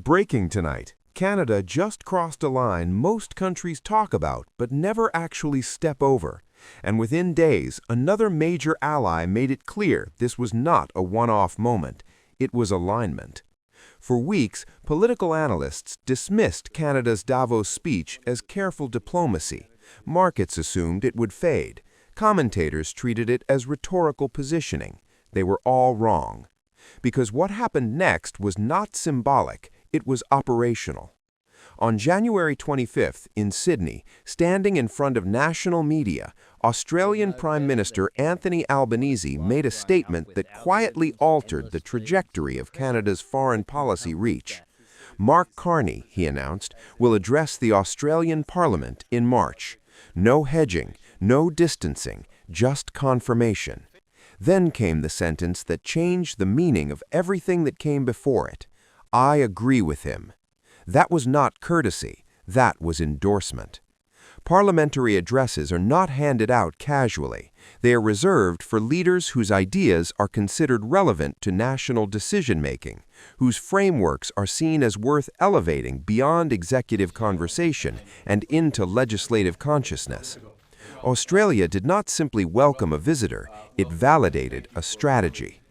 Breaking tonight. Canada just crossed a line most countries talk about but never actually step over. And within days, another major ally made it clear this was not a one-off moment. It was alignment. For weeks, political analysts dismissed Canada's Davos speech as careful diplomacy. Markets assumed it would fade. Commentators treated it as rhetorical positioning. They were all wrong. Because what happened next was not symbolic, it was operational. On January 25th in Sydney, standing in front of national media, Australian Prime Minister Anthony Albanese made a statement that quietly altered the trajectory of Canada's foreign policy reach. Mark Carney, he announced, will address the Australian Parliament in March. No hedging, no distancing, just confirmation. Then came the sentence that changed the meaning of everything that came before it. I agree with him. That was not courtesy, that was endorsement. Parliamentary addresses are not handed out casually. They are reserved for leaders whose ideas are considered relevant to national decision-making, whose frameworks are seen as worth elevating beyond executive conversation and into legislative consciousness. Australia did not simply welcome a visitor, it validated a strategy.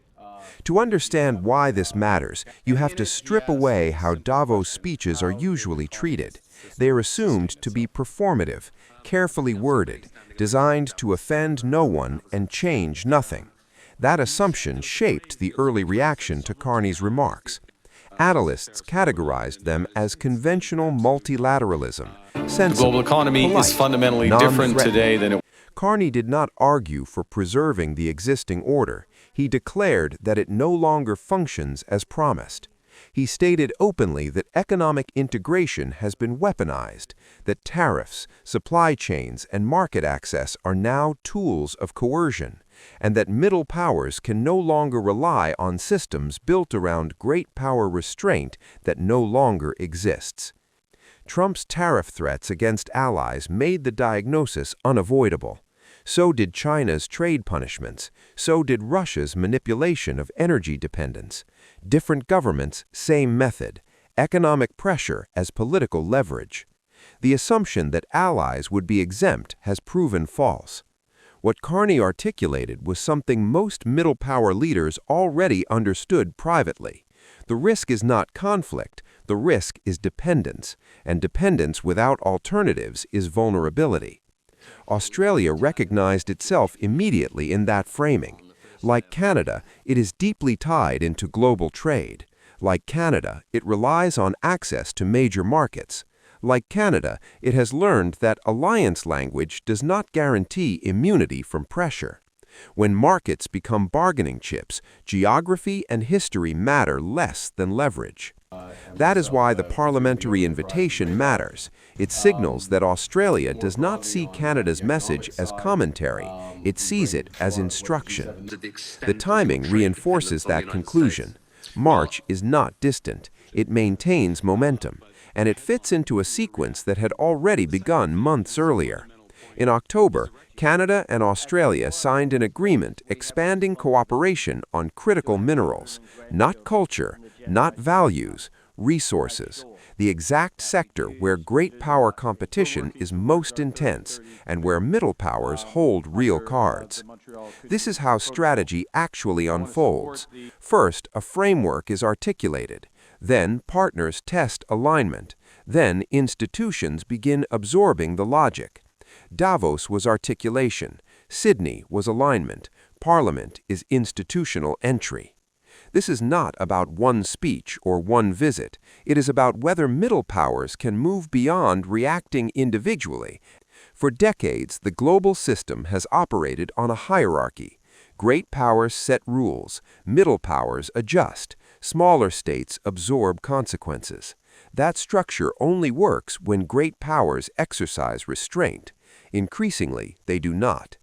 To understand why this matters, you have to strip away how Davos speeches are usually treated. They are assumed to be performative, carefully worded, designed to offend no one and change nothing. That assumption shaped the early reaction to Carney's remarks. Analysts categorized them as conventional multilateralism, sensible, the global economy polite, is fundamentally different today than it. Carney did not argue for preserving the existing order. He declared that it no longer functions as promised. He stated openly that economic integration has been weaponized, that tariffs, supply chains, and market access are now tools of coercion, and that middle powers can no longer rely on systems built around great power restraint that no longer exists. Trump's tariff threats against allies made the diagnosis unavoidable. So did China's trade punishments. So did Russia's manipulation of energy dependence. Different governments, same method. Economic pressure as political leverage. The assumption that allies would be exempt has proven false. What Carney articulated was something most middle power leaders already understood privately. The risk is not conflict, the risk is dependence, and dependence without alternatives is vulnerability. Australia recognized itself immediately in that framing. Like Canada, it is deeply tied into global trade. Like Canada, it relies on access to major markets. Like Canada, it has learned that alliance language does not guarantee immunity from pressure. When markets become bargaining chips, geography and history matter less than leverage. That is why the parliamentary invitation matters. It signals that Australia does not see Canada's message as commentary, it sees it as instruction. The timing reinforces that conclusion. March is not distant, it maintains momentum, and it fits into a sequence that had already begun months earlier. In October, Canada and Australia signed an agreement expanding cooperation on critical minerals, not culture, not values, resources, the exact sector where great power competition is most intense and where middle powers hold real cards. This is how strategy actually unfolds. First, a framework is articulated. Then, partners test alignment. Then, institutions begin absorbing the logic. Davos was articulation, Sydney was alignment, Parliament is institutional entry. This is not about one speech or one visit. It is about whether middle powers can move beyond reacting individually. For decades, the global system has operated on a hierarchy. Great powers set rules, middle powers adjust, smaller states absorb consequences. That structure only works when great powers exercise restraint. Increasingly, they do not.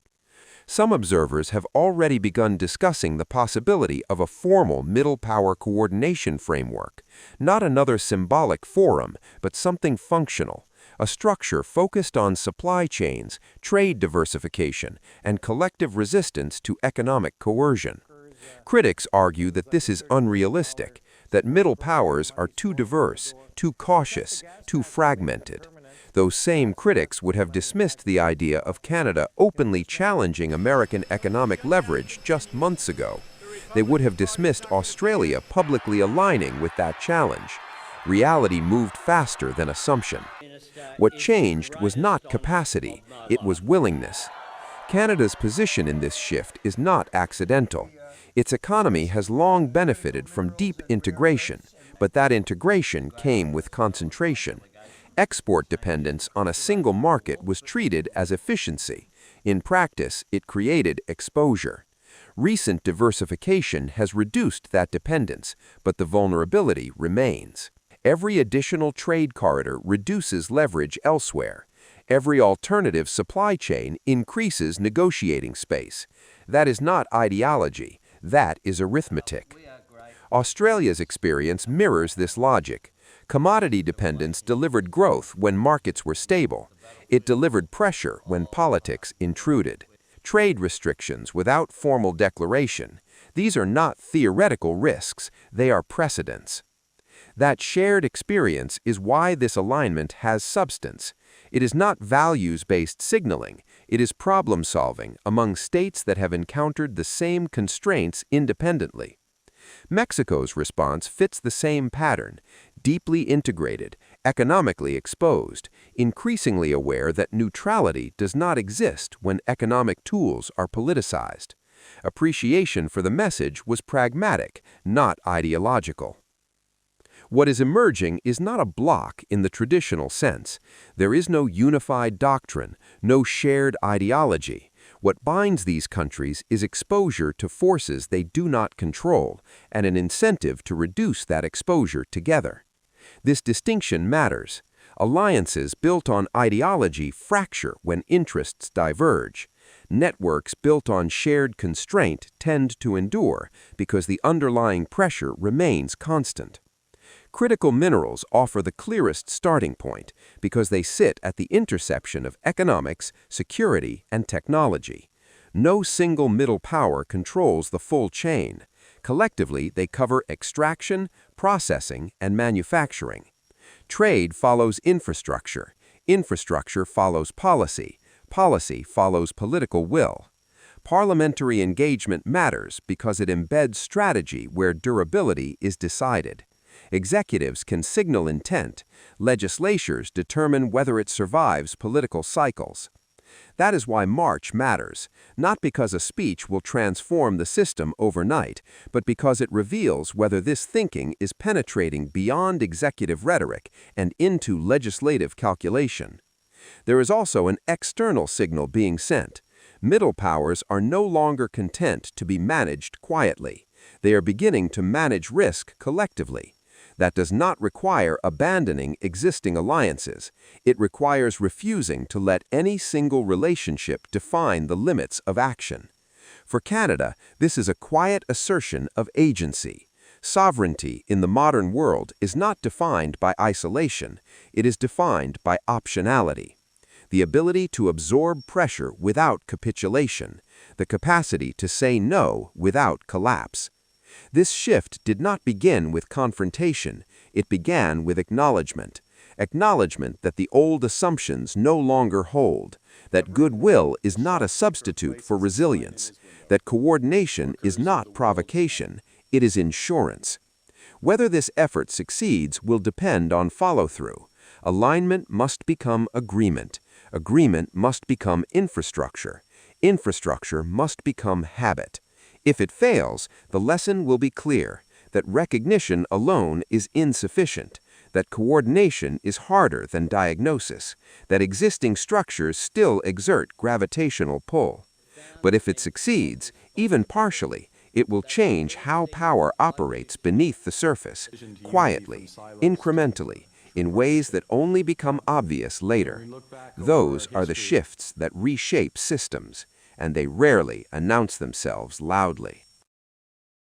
Some observers have already begun discussing the possibility of a formal middle power coordination framework, not another symbolic forum, but something functional, a structure focused on supply chains, trade diversification, and collective resistance to economic coercion. Critics argue that this is unrealistic. that middle powers are too diverse, too cautious, too fragmented. Those same critics would have dismissed the idea of Canada openly challenging American economic leverage just months ago. They would have dismissed Australia publicly aligning with that challenge. Reality moved faster than assumption. What changed was not capacity, it was willingness. Canada's position in this shift is not accidental. Its economy has long benefited from deep integration, but that integration came with concentration. Export dependence on a single market was treated as efficiency. In practice, it created exposure. Recent diversification has reduced that dependence, but the vulnerability remains. Every additional trade corridor reduces leverage elsewhere. Every alternative supply chain increases negotiating space. That is not ideology, that is arithmetic. Australia's experience mirrors this logic. Commodity dependence delivered growth when markets were stable. It delivered pressure when politics intruded. Trade restrictions without formal declaration. These are not theoretical risks, they are precedents. That shared experience is why this alignment has substance. It is not values-based signaling, it is problem-solving among states that have encountered the same constraints independently. Mexico's response fits the same pattern, deeply integrated, economically exposed, increasingly aware that neutrality does not exist when economic tools are politicized. Appreciation for the message was pragmatic, not ideological. What is emerging is not a bloc in the traditional sense. There is no unified doctrine, no shared ideology. What binds these countries is exposure to forces they do not control, and an incentive to reduce that exposure together. This distinction matters. Alliances built on ideology fracture when interests diverge. Networks built on shared constraint tend to endure because the underlying pressure remains constant. Critical minerals offer the clearest starting point because they sit at the intersection of economics, security, and technology. No single middle power controls the full chain. Collectively, they cover extraction, processing, and manufacturing. Trade follows infrastructure. Infrastructure follows policy. Policy follows political will. Parliamentary engagement matters because it embeds strategy where durability is decided. Executives can signal intent. Legislatures determine whether it survives political cycles. That is why March matters, not because a speech will transform the system overnight, but because it reveals whether this thinking is penetrating beyond executive rhetoric and into legislative calculation. There is also an external signal being sent. Middle powers are no longer content to be managed quietly. They are beginning to manage risk collectively. That does not require abandoning existing alliances. It requires refusing to let any single relationship define the limits of action. For Canada, this is a quiet assertion of agency. Sovereignty in the modern world is not defined by isolation. It is defined by optionality. The ability to absorb pressure without capitulation. The capacity to say no without collapse. This shift did not begin with confrontation, it began with acknowledgement. Acknowledgement that the old assumptions no longer hold, that goodwill is not a substitute for resilience, that coordination is not provocation, it is insurance. Whether this effort succeeds will depend on follow-through. Alignment must become agreement. Agreement must become infrastructure. Infrastructure must become habit. If it fails, the lesson will be clear, that recognition alone is insufficient, that coordination is harder than diagnosis, that existing structures still exert gravitational pull. But if it succeeds, even partially, it will change how power operates beneath the surface, quietly, incrementally, in ways that only become obvious later. Those are the shifts that reshape systems, and they rarely announce themselves loudly.